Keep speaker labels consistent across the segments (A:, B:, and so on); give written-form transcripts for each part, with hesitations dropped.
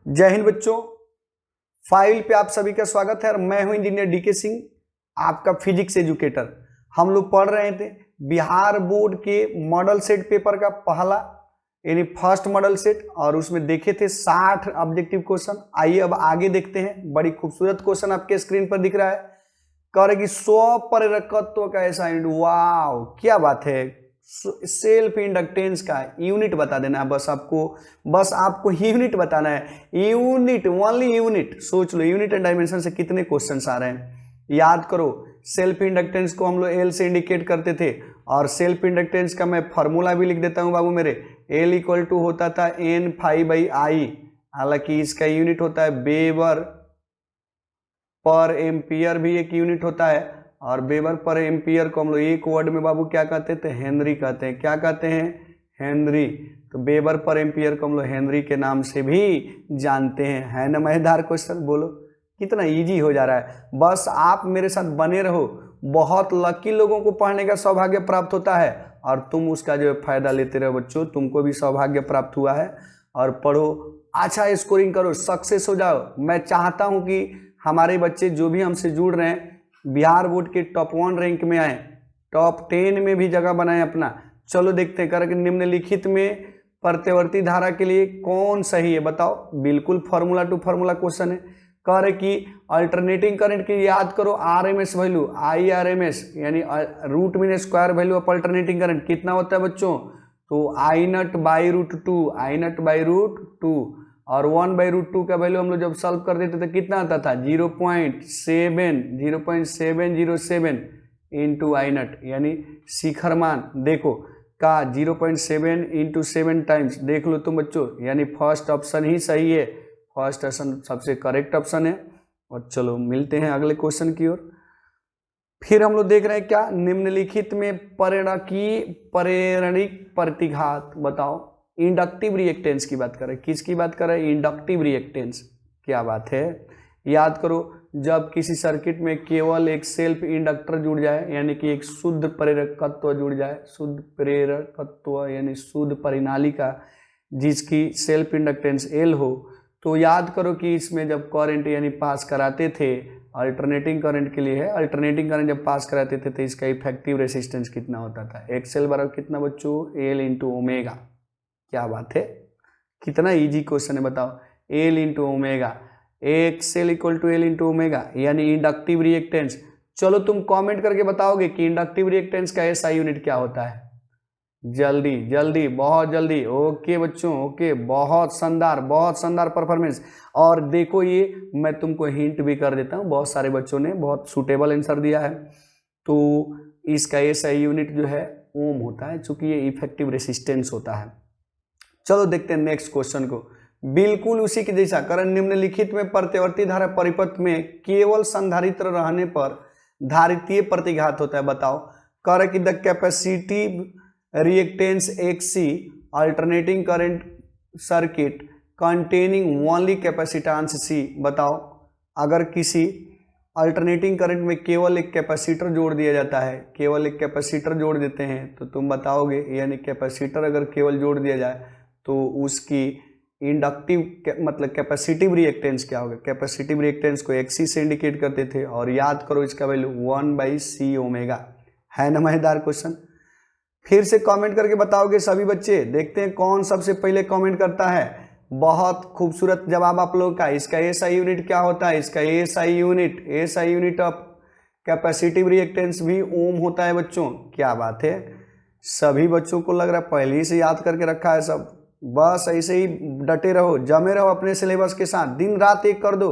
A: जय हिंद बच्चों, फाइल पे आप सभी का स्वागत है और मैं हूं इंजीनियर डीके सिंह, आपका फिजिक्स एजुकेटर। हम लोग पढ़ रहे थे बिहार बोर्ड के मॉडल सेट पेपर का पहला यानी फर्स्ट मॉडल सेट और उसमें देखे थे 60 ऑब्जेक्टिव क्वेश्चन। आइए अब आगे देखते हैं। बड़ी खूबसूरत क्वेश्चन आपके स्क्रीन पर दिख रहा है। कह रहे कि स्वप्रेरकत्व का ऐसा यूनिट। वाह, क्या बात है। सेल्फ इंडक्टेंस का यूनिट बता देना है, बस आपको यूनिट बताना है। Unit, only unit. सोच लो यूनिट एंड डायमेंशन से कितने क्वेश्चंस आ रहे हैं। याद करो, सेल्फ इंडक्टेंस को हम लोग एल से इंडिकेट करते थे और सेल्फ इंडक्टेंस का मैं फॉर्मूला भी लिख देता हूं बाबू मेरे। एल इक्वल टू होता था एन फाई बाई आई, हालांकि इसका यूनिट होता है वेबर पर एम्पियर, भी एक यूनिट होता है। और वेबर पर एम्पियर को हम लोग एक वर्ड में बाबू क्या कहते थे? हेनरी कहते हैं। क्या कहते हैं? हेनरी। तो वेबर पर एम्पियर को हम लोग हेनरी के नाम से भी जानते हैं। है ना मजेदार क्वेश्चन? बोलो कितना इजी हो जा रहा है। बस आप मेरे साथ बने रहो। बहुत लकी लोगों को पढ़ने का सौभाग्य प्राप्त होता है और तुम उसका जो है फायदा लेते रहो। बच्चों, तुमको भी सौभाग्य प्राप्त हुआ है और पढ़ो, अच्छा स्कोरिंग करो, सक्सेस हो जाओ। मैं चाहता हूं कि हमारे बच्चे जो भी हमसे जुड़ रहे हैं बिहार बोर्ड के टॉप 1 रैंक में आए, टॉप 10 में भी जगह बनाए अपना। चलो देखते हैं करके निम्नलिखित में प्रत्यवर्ती धारा के लिए कौन सही है बताओ। बिल्कुल फॉर्मूला टू फॉर्मूला क्वेश्चन है। कह रहे कि अल्टरनेटिंग करंट की याद करो आरएमएस वैल्यू, आई आरएमएस यानी root mean square value of alternating current कितना होता है बच्चों? तो I naught by root two, I naught by root two. और 1/√2 का वैल्यू हम लोग जब सॉल्व कर देते थे कितना आता था? 0.707 इंटू आई नट, यानी शिखर मान देखो का 0.7 इंटू 7 टाइम्स। देख लो तुम बच्चों, यानी फर्स्ट ऑप्शन ही सही है। फर्स्ट ऑप्शन सबसे करेक्ट ऑप्शन है। और चलो मिलते हैं अगले क्वेश्चन की ओर। फिर हम लोग देख रहे हैं क्या निम्नलिखित में प्रेरणिक प्रतिघात बताओ। इंडक्टिव रिएक्टेंस की बात करें। किसकी बात करें? Inductive reactance. क्या बात है। याद करो, जब किसी सर्किट में केवल एक सेल्फ इंडक्टर जुड़ जाए यानी कि एक शुद्ध प्रेरकत्व जुड़ जाए, शुद्ध प्रेरकत्व यानी शुद्ध परिनालिका जिसकी सेल्फ इंडक्टेंस एल हो, तो याद करो कि इसमें जब करंट यानी पास कराते थे, अल्टरनेटिंग करंट के लिए है, अल्टरनेटिंग करंट जब पास कराते थे तो इसका इफेक्टिव रेसिस्टेंस कितना होता था? एक्सएल बराबर कितना बच्चों? L into omega. क्या बात है, कितना इजी क्वेश्चन है बताओ। L into omega, XL equal to L into omega यानी इंडक्टिव रिएक्टेंस। चलो तुम कमेंट करके बताओगे कि इंडक्टिव रिएक्टेंस का एसआई यूनिट क्या होता है। जल्दी जल्दी, बहुत जल्दी। ओके बच्चों, ओके, बहुत शानदार परफॉर्मेंस। और देखो ये मैं तुमको हिंट भी कर देता हूँ, बहुत सारे बच्चों ने बहुत सूटेबल आंसर दिया है। तो इसका एसआई यूनिट जो है ओम होता है, चूंकि ये इफेक्टिव रेसिस्टेंस होता है। चलो देखते हैं नेक्स्ट क्वेश्चन को। बिल्कुल उसी के जैसा करण निम्नलिखित में प्रत्यवर्ती धारा परिपथ में केवल संधारित्र रहने पर धारितीय प्रतिघात होता है बताओ। कर कि the capacitive reactance XC alternating current circuit containing only capacitance C बताओ। अगर किसी अल्टरनेटिंग करंट में केवल एक कैपेसिटर जोड़ दिया जाता है, केवल एक कैपेसिटर जोड़ देते हैं, तो तुम बताओगे यानी कैपेसिटर अगर केवल जोड़ दिया जाए तो उसकी इंडक्टिव मतलब कैपेसिटिव रिएक्टेंस क्या होगा? कैपेसिटिव रिएक्टेंस को एक्सी से इंडिकेट करते थे और याद करो इसका वैल्यू 1/c ओमेगा। है ना मजेदार क्वेश्चन? फिर से कमेंट करके बताओगे सभी बच्चे। देखते हैं कौन सबसे पहले कमेंट करता है। बहुत खूबसूरत जवाब आप लोग का। इसका एसआई यूनिट क्या होता है? इसका SI unit of capacitive reactance भी ओम होता है बच्चों। क्या बात है, सभी बच्चों को लग रहा है पहले ही से याद करके रखा है सब। बस ऐसे ही डटे रहो, जमे रहो अपने सिलेबस के साथ, दिन रात एक कर दो,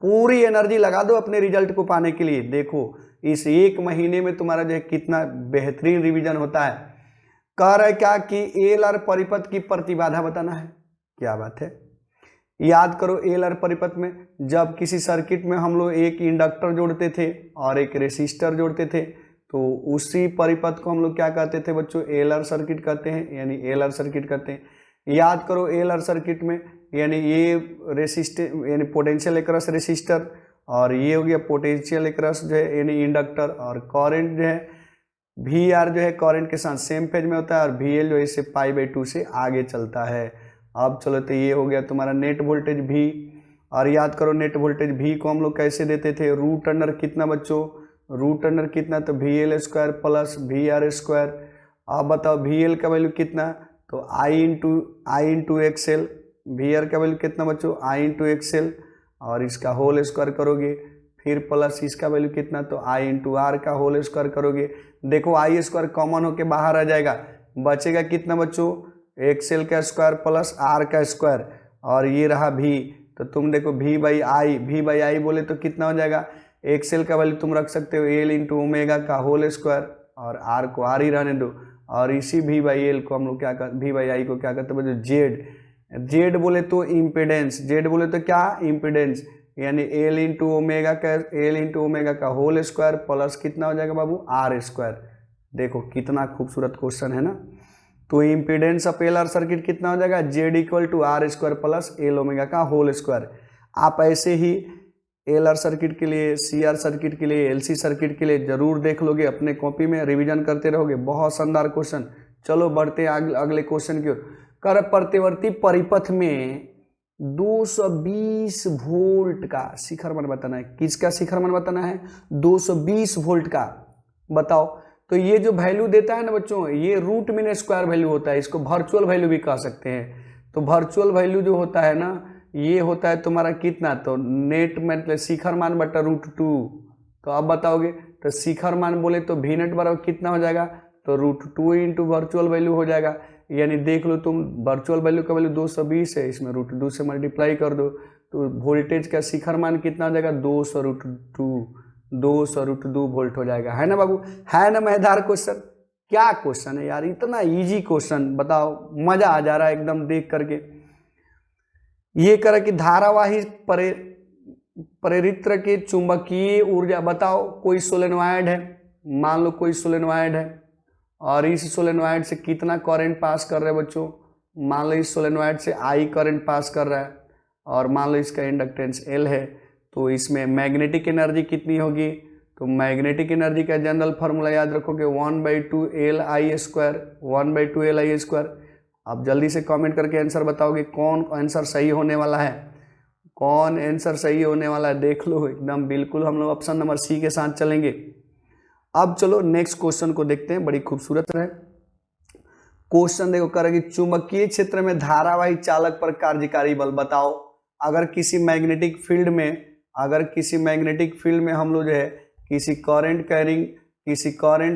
A: पूरी एनर्जी लगा दो अपने रिजल्ट को पाने के लिए। देखो इस एक महीने में तुम्हारा जो है कितना बेहतरीन रिवीजन होता है। कह रहा है क्या कि एल आर परिपथ की प्रतिबाधा बताना है। क्या बात है, याद करो एल आर परिपथ में जब किसी सर्किट में हम लोग एक इंडक्टर जोड़ते थे और एक रेसिस्टर जोड़ते थे तो उसी परिपथ को हम लोग क्या कहते थे बच्चों? एल आर सर्किट कहते हैं, यानी एल आर सर्किट कहते हैं। याद करो एल आर सर्किट में यानी ये रेसिस्टर यानी पोटेंशियल एकरस रेसिस्टर और ये हो गया पोटेंशियल एकरस जो है यानी इंडक्टर, और करंट जो है वी आर जो है करंट के साथ सेम फेज में होता है और वी एल जो है इससे पाई बाई 2 से आगे चलता है। अब चलो तो ये हो गया तुम्हारा नेट वोल्टेज V। और याद करो नेट वोल्टेज V को हम लोग कैसे देते थे, रूट अंडर कितना बच्चों, रूट अंडर कितना, तो VL square plus VR square. अब बताओ VL का वैल्यू कितना, तो I इंटू XL। VR का वैल्यू कितना बच्चों, I इंटू XL, और इसका होल स्क्वायर करोगे, फिर प्लस इसका वैल्यू कितना, तो I इंटू R का होल स्क्वायर करोगे। देखो I स्क्वायर कॉमन होके बाहर आ जाएगा, बचेगा कितना बच्चों, XL का स्क्वायर प्लस R का स्क्वायर, और ये रहा V। तो तुम देखो V बाई आई बोले तो कितना हो जाएगा, XL का वैल्यू तुम रख सकते हो L इंटू ओमेगा का होल स्क्वायर, और R को R ही रहने दो, और इसी V बाई एल को हम लोग क्या कर, V बाई आई को क्या करते हैं जेड बोले तो इम्पिडेंस, जेड बोले तो क्या इम्पिडेंस, यानी L इंटू ओमेगा का होल स्क्वायर प्लस कितना हो जाएगा बाबू, R स्क्वायर। देखो कितना खूबसूरत क्वेश्चन है ना। तो impedance of L R circuit कितना हो जाएगा, Z equal to R square plus L omega का होल स्क्वायर। आप ऐसे ही एल आर सर्किट के लिए, CR सर्किट के लिए, LC सर्किट के लिए जरूर देख लोगे, अपने कॉपी में रिवीजन करते रहोगे, बहुत शानदार क्वेश्चन। चलो बढ़ते हैं अगले क्वेश्चन की ओर। कर प्रतिवर्ती परिपथ में 220 वोल्ट का शिखर मान बताना है। किसका शिखर मान बताना है, 220 वोल्ट का। बताओ तो ये जो वैल्यू देता है ना बच्चों, ये रूट मीन स्क्वायर वैल्यू होता है, इसको वर्चुअल वैल्यू भी कह सकते हैं। तो वर्चुअल वैल्यू जो होता है ना, ये होता है तुम्हारा कितना, तो नेट मतलब शिखर मान बटा √2। तो अब बताओगे तो शिखर मान बोले तो V नेट बराबर कितना हो जाएगा, तो √2 इंटू वर्चुअल वैल्यू हो जाएगा। यानी देख लो तुम, वर्चुअल वैल्यू का वैल्यू 220 है, इसमें √2 से मल्टीप्लाई कर दो, तो वोल्टेज का शिखर मान कितना हो जाएगा, 200√2 वोल्ट हो जाएगा। है ना बाबू, है ना मजेदार क्वेश्चन। क्या क्वेश्चन है यार, इतना इजी क्वेश्चन, बताओ मजा आ जा रहा है एकदम देख करके। ये करा कि धारावाही प्रेरित्र के चुंबकीय ऊर्जा, बताओ कोई सोलेनॉइड है, मान लो कोई सोलेनॉइड है, और इस सोलेनॉइड से कितना करंट पास कर रहा है बच्चों, मान लो इस सोलेनॉइड से I करंट पास कर रहा है, और मान लो इसका इंडक्टेंस L है। तो इसमें मैग्नेटिक एनर्जी कितनी होगी, तो मैग्नेटिक एनर्जी का जनरल फार्मूला याद रखोगे 1/2 LI स्क्वायर, 1/2 LI स्क्वायर। अब जल्दी से कमेंट करके आंसर बताओगे कौन आंसर सही होने वाला है, कौन आंसर सही होने वाला है, देख लो एकदम बिल्कुल हम लोग ऑप्शन नंबर C के साथ चलेंगे। अब चलो नेक्स्ट क्वेश्चन को देखते हैं, बड़ी खूबसूरत है क्वेश्चन। देखो करेगी चुंबकीय क्षेत्र में धारावाही चालक पर कार्यकारी बल। बताओ अगर किसी मैग्नेटिक फील्ड में हम लोग जो है किसी करंट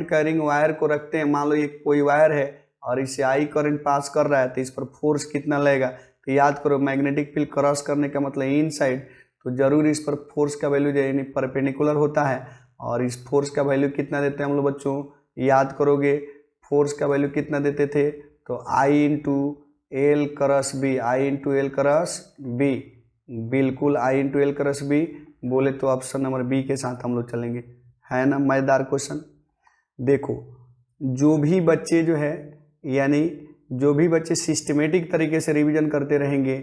A: कैरिंग वायर को रखते हैं, मान लो ये कोई वायर है और इसे I करंट पास कर रहा है, तो इस पर फोर्स कितना लगेगा। तो याद करो मैग्नेटिक फील्ड क्रॉस करने का मतलब इन साइड, तो जरूर इस पर फोर्स का वैल्यू जो है परपेंडिकुलर होता है, और इस फोर्स का वैल्यू कितना देते हैं हम लोग बच्चों, याद करोगे फोर्स का वैल्यू कितना देते थे, तो I into L cross B, बिल्कुल I into L cross B बोले तो ऑप्शन नंबर B के साथ हम लोग चलेंगे। है ना मजेदार क्वेश्चन। देखो जो भी बच्चे सिस्टमेटिक तरीके से रिवीजन करते रहेंगे,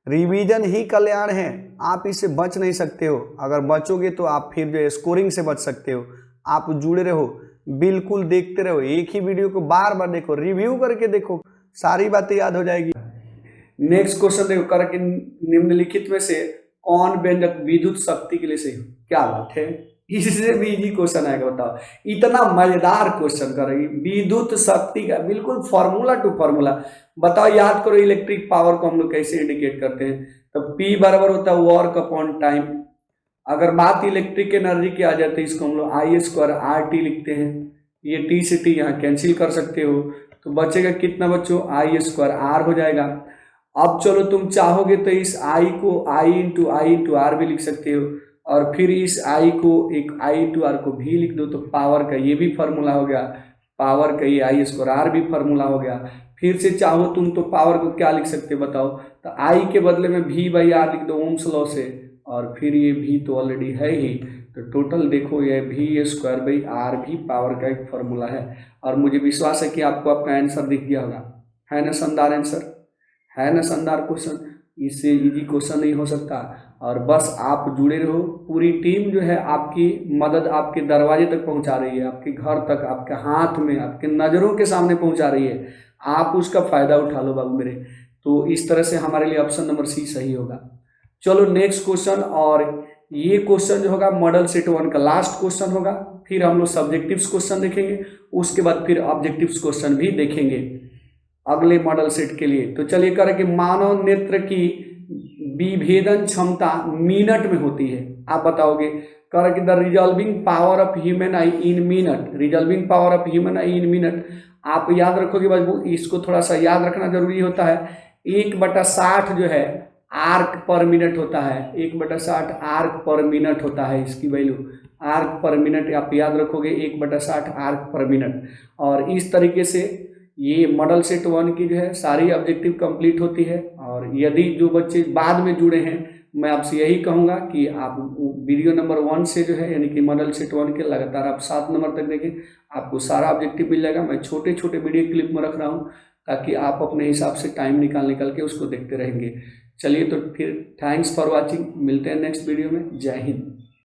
A: रिवीजन ही कल्याण है, आप इससे बच नहीं सकते हो। अगर बचोगे तो आप फिर जो है स्कोरिंग से बच सकते हो। आप जुड़े रहो, बिल्कुल देखते रहो, एक ही वीडियो को बार बार देखो, रिव्यू करके देखो, सारी बातें याद हो जाएगी। नेक्स्ट क्वेश्चन देखो, कर कि निम्नलिखित में से कौन व्यंजक विद्युत शक्ति के लिए सही हो। क्या बात है, इससे भी इजी क्वेश्चन आएगा। बताओ इतना मजेदार क्वेश्चन करेगी, विद्युत शक्ति का बिल्कुल फॉर्मूला टू फॉर्मूला। बताओ याद करो इलेक्ट्रिक पावर को हम लोग कैसे इंडिकेट करते हैं, तो P बराबर होता है वर्क अपॉन टाइम। अगर बात इलेक्ट्रिक एनर्जी की आ जाती है, इसको हम लोग I स्क्वायर RT लिखते हैं, ये T से T यहाँ कैंसिल कर सकते हो, तो बचेगा कितना बच्चों, I स्क्वायर R हो जाएगा। अब चलो तुम चाहोगे तो इस I को I इंटू R भी लिख सकते हो, और फिर इस I को एक I इंटू R को भी लिख दो, तो पावर का ये भी फार्मूला हो गया, पावर का ये I स्क्वायर R भी फार्मूला हो गया। फिर से चाहो तुम तो पावर को क्या लिख सकते हो बताओ, तो I के बदले में V/R लिख दो ओम्स लॉ से, और फिर ये V तो ऑलरेडी है ही, तो टोटल देखो ये V स्क्वायर बाई R भी पावर का एक फार्मूला है। और मुझे विश्वास है कि आपको आपका आंसर दिख गया होगा। है ना शानदार आंसर, है ना शानदार क्वेश्चन, इससे इजी क्वेश्चन नहीं हो सकता। और बस आप जुड़े रहो, पूरी टीम जो है आपकी मदद आपके दरवाजे तक पहुंचा रही है, आपके घर तक, आपके हाथ में, आपके नज़रों के सामने पहुंचा रही है। आप उसका फ़ायदा उठा लो बाबू मेरे, तो इस तरह से हमारे लिए ऑप्शन नंबर सी सही होगा। चलो नेक्स्ट क्वेश्चन, और ये क्वेश्चन जो होगा मॉडल सेट 1 का लास्ट क्वेश्चन होगा, फिर हम लोग सब्जेक्टिव्स क्वेश्चन देखेंगे, उसके बाद फिर ऑब्जेक्टिव्स क्वेश्चन भी देखेंगे अगले मॉडल सेट के लिए। तो चलिए करें कि मानव नेत्र की विभेदन क्षमता मिनट में होती है, आप बताओगे। करें कि the resolving power of human I in minute, resolving power of human I in minute, आप याद रखोगे बाबू, इसको थोड़ा सा याद रखना जरूरी होता है। 1/60 जो है आर्क पर मिनट होता है, 1/60 आर्क पर मिनट होता है, इसकी वैल्यू आर्क पर मिनट आप याद रखोगे, 1/60 आर्क पर मिनट। और इस तरीके से ये मॉडल सेट 1 की जो है सारी ऑब्जेक्टिव कंप्लीट होती है। और यदि जो बच्चे बाद में जुड़े हैं, मैं आपसे यही कहूँगा कि आप वीडियो नंबर 1 से जो है यानी कि मॉडल सेट 1 के लगातार आप 7 नंबर तक देखें, आपको सारा ऑब्जेक्टिव मिल जाएगा। मैं छोटे छोटे वीडियो क्लिप में रख रहा हूँ ताकि आप अपने हिसाब से टाइम निकाल के उसको देखते रहेंगे। चलिए तो फिर थैंक्स फॉर वॉचिंग, मिलते हैं नेक्स्ट वीडियो में। जय हिंद।